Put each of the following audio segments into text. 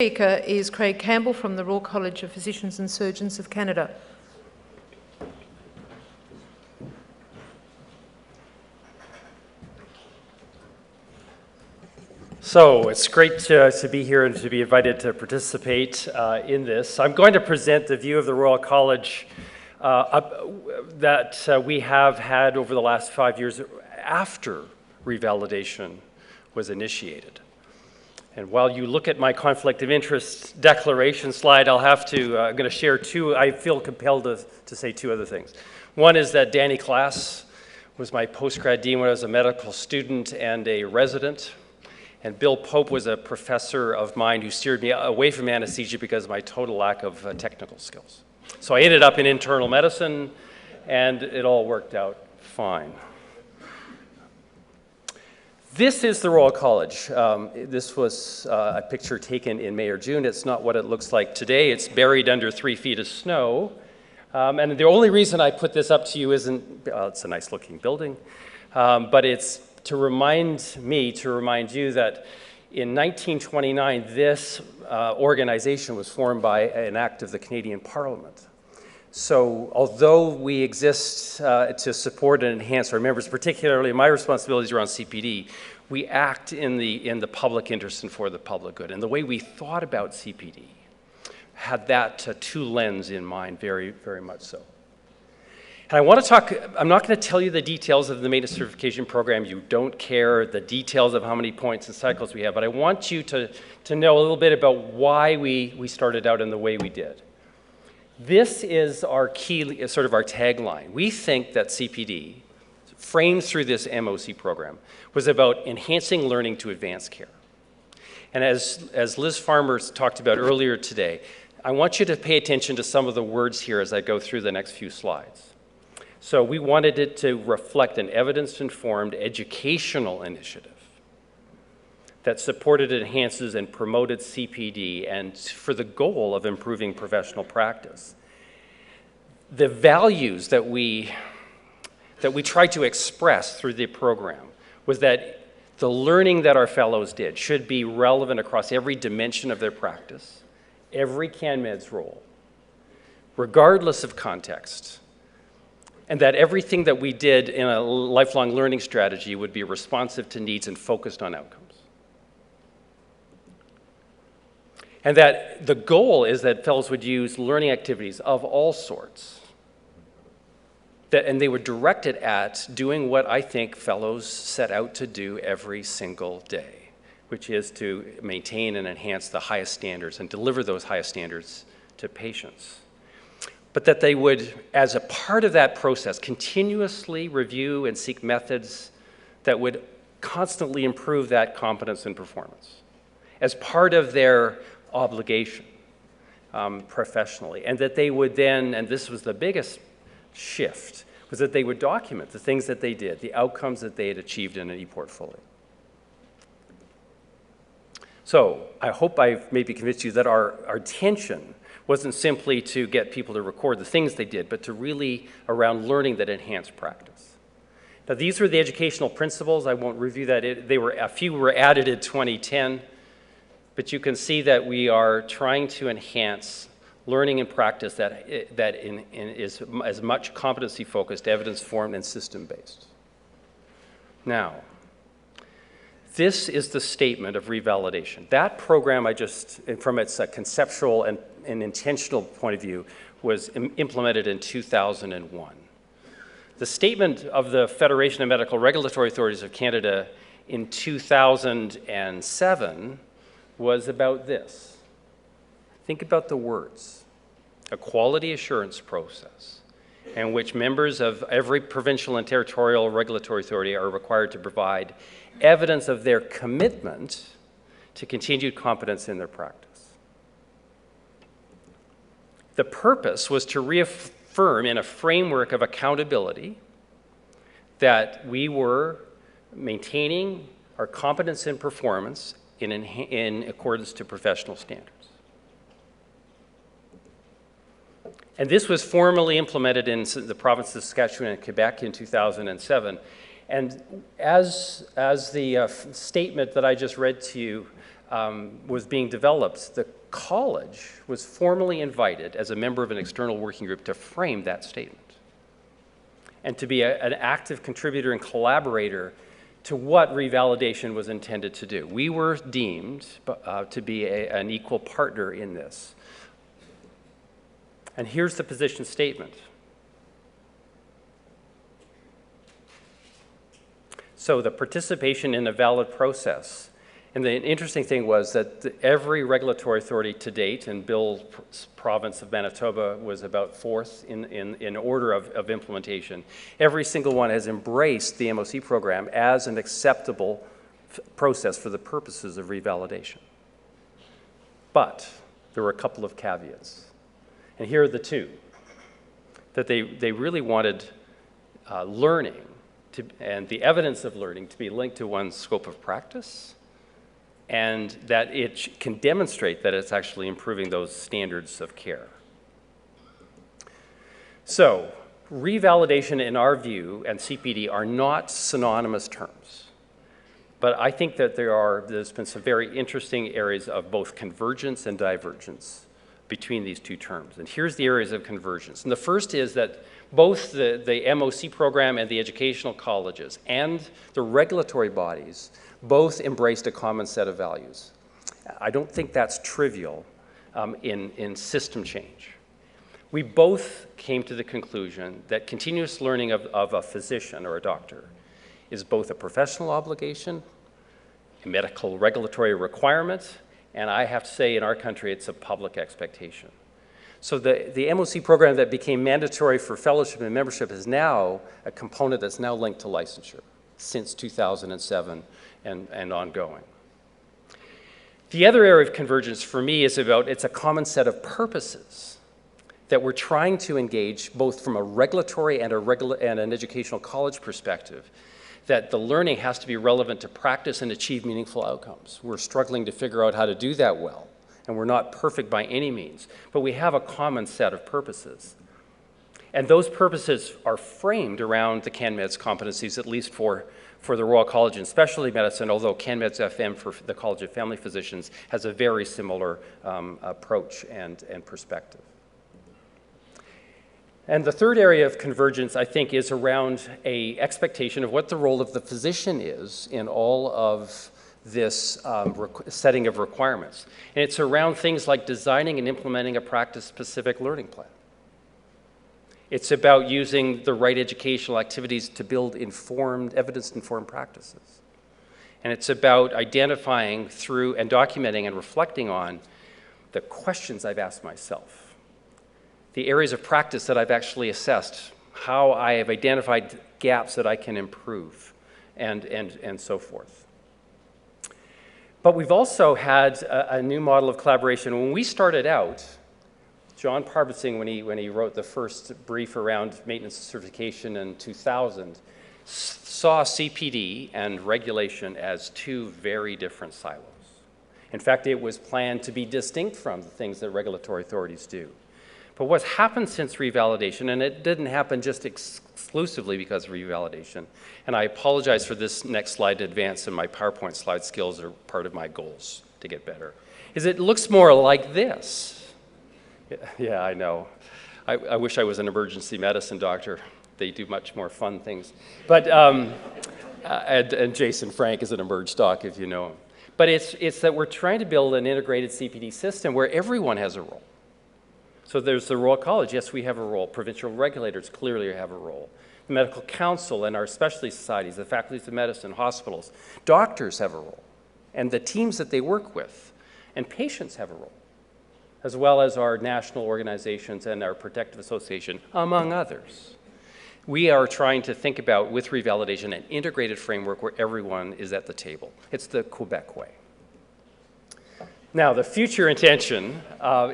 Speaker is Craig Campbell from the Royal College of Physicians and Surgeons of Canada. So it's great to be here and to be invited to participate in this. I'm going to present the view of the Royal College that we have had over the last 5 years after revalidation was initiated. And while you look at my conflict of interest declaration slide, I'm going to share two. I feel compelled to say two other things. One is that Danny Klass was my postgrad dean when I was a medical student and a resident. And Bill Pope was a professor of mine who steered me away from anesthesia because of my total lack of technical skills. So I ended up in internal medicine, and it all worked out fine. This is the Royal College. This was a picture taken in May or June. It's not what it looks like today. It's buried under 3 feet of snow. And the only reason I put this up to you isn't, it's a nice looking building, but it's to remind you that in 1929, this organization was formed by an act of the Canadian Parliament. So although we exist to support and enhance our members, particularly my responsibilities around CPD, we act in the public interest and for the public good. And the way we thought about CPD had that two lens in mind, very, very much so. And I want to talk, I'm not going to tell you the details of the maintenance certification program. You don't care the details of how many points and cycles we have, but I want you to know a little bit about why we started out in the way we did. This is our key, sort of our tagline. We think that CPD, framed through this MOC program, was about enhancing learning to advance care. And as Liz Farmer talked about earlier today, I want you to pay attention to some of the words here as I go through the next few slides. So we wanted it to reflect an evidence-informed educational initiative that supported, enhances, and promoted CPD and for the goal of improving professional practice. The values that we tried to express through the program was that the learning that our fellows did should be relevant across every dimension of their practice, every CanMEDS role, regardless of context, and that everything that we did in a lifelong learning strategy would be responsive to needs and focused on outcomes. And that the goal is that fellows would use learning activities of all sorts, and they were directed at doing what I think fellows set out to do every single day, which is to maintain and enhance the highest standards and deliver those highest standards to patients. But that they would, as a part of that process, continuously review and seek methods that would constantly improve that competence and performance as part of their obligation professionally. And that they would then, and this was the biggest shift, was that they would document the things that they did, the outcomes that they had achieved in an e-portfolio. So I hope I've maybe convinced you that our intention wasn't simply to get people to record the things they did, but to really around learning that enhanced practice. Now, these were the educational principles. I won't review that. A few were added in 2010, but you can see that we are trying to enhance learning and practice that is as much competency-focused, evidence-formed, and system-based. Now, this is the statement of revalidation. That program, from its conceptual and intentional point of view, was implemented in 2001. The statement of the Federation of Medical Regulatory Authorities of Canada in 2007 was about this. Think about the words. A quality assurance process in which members of every provincial and territorial regulatory authority are required to provide evidence of their commitment to continued competence in their practice. The purpose was to reaffirm in a framework of accountability that we were maintaining our competence and performance in accordance to professional standards. And this was formally implemented in the provinces of Saskatchewan and Quebec in 2007. And as the statement that I just read to you was being developed, the college was formally invited as a member of an external working group to frame that statement and to be an active contributor and collaborator to what revalidation was intended to do. We were deemed to be an equal partner in this. And here's the position statement. So the participation in a valid process. And the interesting thing was that every regulatory authority to date, and Bill's province of Manitoba was about fourth in order of implementation, every single one has embraced the MOC program as an acceptable process for the purposes of revalidation. But there were a couple of caveats. And here are the two. That they really wanted learning and the evidence of learning to be linked to one's scope of practice, and that it can demonstrate that it's actually improving those standards of care. So, revalidation in our view and CPD are not synonymous terms. But I think that there's been some very interesting areas of both convergence and divergence between these two terms. And here's the areas of convergence. And the first is that both the MOC program and the educational colleges and the regulatory bodies both embraced a common set of values. I don't think that's trivial in system change. We both came to the conclusion that continuous learning of a physician or a doctor is both a professional obligation, a medical regulatory requirement, and I have to say in our country it's a public expectation. So the MOC program that became mandatory for fellowship and membership is now a component that's now linked to licensure since 2007 and ongoing. The other area of convergence for me is it's a common set of purposes that we're trying to engage both from a regulatory and an educational college perspective, that the learning has to be relevant to practice and achieve meaningful outcomes. We're struggling to figure out how to do that well, and we're not perfect by any means, but we have a common set of purposes. And those purposes are framed around the CanMEDS competencies, at least for the Royal College in Specialty Medicine, although CanMEDS FM for the College of Family Physicians has a very similar approach and perspective. And the third area of convergence, I think, is around an expectation of what the role of the physician is in all of this setting of requirements. And it's around things like designing and implementing a practice-specific learning plan. It's about using the right educational activities to build evidence-informed practices. And it's about identifying through and documenting and reflecting on the questions I've asked myself, the areas of practice that I've actually assessed, how I have identified gaps that I can improve, and so forth. But we've also had a new model of collaboration. When we started out, John Parbitsing, when he wrote the first brief around maintenance certification in 2000, saw CPD and regulation as two very different silos. In fact, it was planned to be distinct from the things that regulatory authorities do. But what's happened since revalidation, and it didn't happen just exclusively because of revalidation, and I apologize for this next slide to advance, and my PowerPoint slide skills are part of my goals to get better, is it looks more like this. Yeah, I know. I wish I was an emergency medicine doctor. They do much more fun things. But, and Jason Frank is an emerge doc, if you know him. But it's that we're trying to build an integrated CPD system where everyone has a role. So there's the Royal College, yes, we have a role. Provincial regulators clearly have a role. The Medical Council and our specialty societies, the faculties of medicine, hospitals, doctors have a role. And the teams that they work with, and patients have a role, as well as our national organizations and our protective association, among others. We are trying to think about, with revalidation, an integrated framework where everyone is at the table. It's the Quebec way. Now, the future intention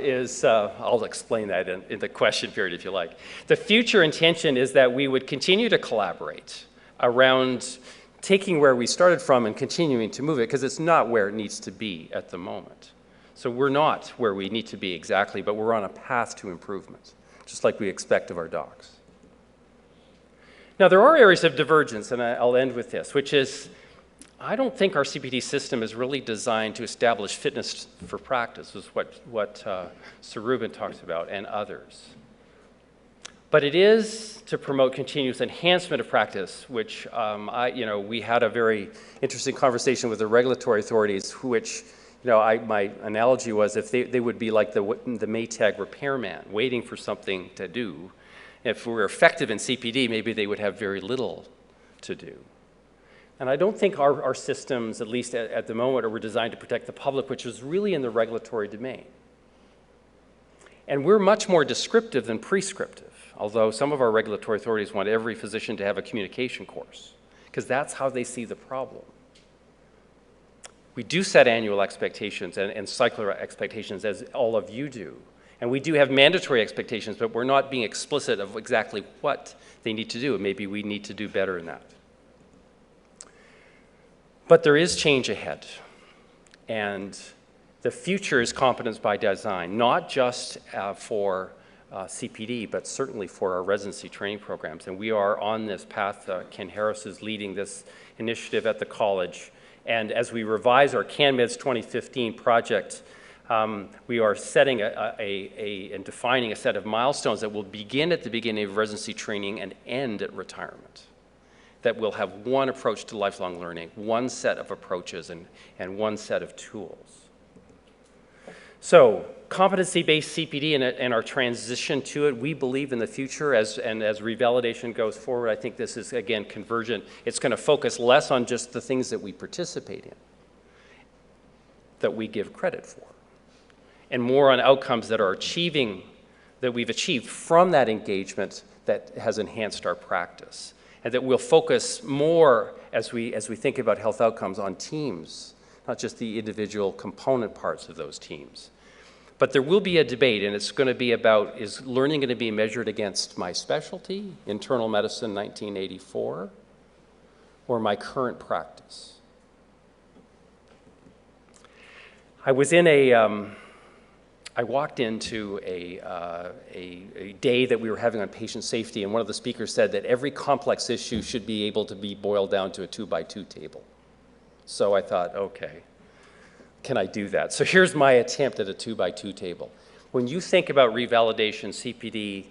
is, I'll explain that in the question period if you like. The future intention is that we would continue to collaborate around taking where we started from and continuing to move it, because it's not where it needs to be at the moment. So we're not where we need to be exactly, but we're on a path to improvement, just like we expect of our docs. Now, there are areas of divergence, and I'll end with this, which is I don't think our CPD system is really designed to establish fitness for practice, is what Sir Ruben talks about, and others. But it is to promote continuous enhancement of practice, which we had a very interesting conversation with the regulatory authorities, which, my analogy was if they would be like the Maytag repairman, waiting for something to do. If we were effective in CPD, maybe they would have very little to do. And I don't think our systems, at least at the moment, were designed to protect the public, which was really in the regulatory domain. And we're much more descriptive than prescriptive, although some of our regulatory authorities want every physician to have a communication course, because that's how they see the problem. We do set annual expectations and cycler expectations, as all of you do. And we do have mandatory expectations, but we're not being explicit of exactly what they need to do. Maybe we need to do better in that. But there is change ahead, and the future is competence by design, not just for CPD, but certainly for our residency training programs. And we are on this path. Ken Harris is leading this initiative at the college. And as we revise our CanMEDS 2015 project, we are setting and defining a set of milestones that will begin at the beginning of residency training and end at retirement. That will have one approach to lifelong learning, one set of approaches, and one set of tools. So, competency-based CPD and our transition to it, we believe in the future as revalidation goes forward. I think this is, again, convergent. It's going to focus less on just the things that we participate in, that we give credit for, and more on outcomes that we've achieved from that engagement that has enhanced our practice. And that we'll focus more, as we think about health outcomes, on teams, not just the individual component parts of those teams. But there will be a debate, and it's going to be about, is learning going to be measured against my specialty, internal medicine 1984, or my current practice? I walked into a day that we were having on patient safety, and one of the speakers said that every complex issue should be able to be boiled down to a 2x2 table. So I thought, okay, can I do that? So here's my attempt at a 2x2 table. When you think about revalidation, CPD,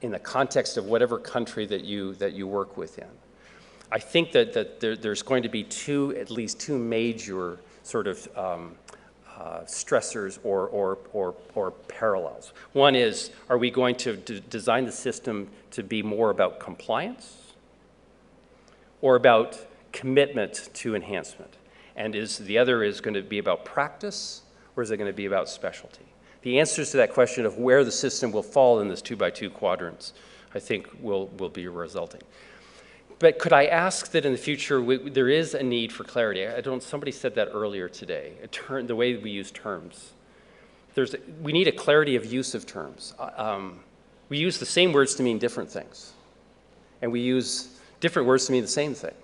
in the context of whatever country that you work within, I think that there's going to be at least two major sort of stressors or parallels. One is, are we going to design the system to be more about compliance or about commitment to enhancement? And the other is going to be about practice, or is it going to be about specialty? The answers to that question of where the system will fall in this 2x2 quadrants, I think will be resulting. But could I ask that in the future, there is a need for clarity? Somebody said that earlier today, the way we use terms. We need a clarity of use of terms. We use the same words to mean different things. And we use different words to mean the same thing.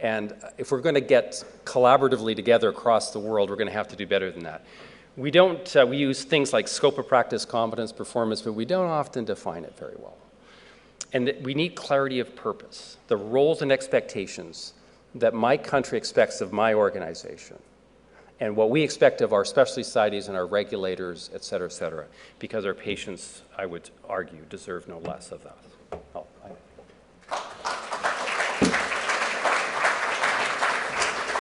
And if we're going to get collaboratively together across the world, we're going to have to do better than that. We use things like scope of practice, competence, performance, but we don't often define it very well. And we need clarity of purpose, the roles and expectations that my country expects of my organization, and what we expect of our specialty societies and our regulators, et cetera, because our patients, I would argue, deserve no less of that.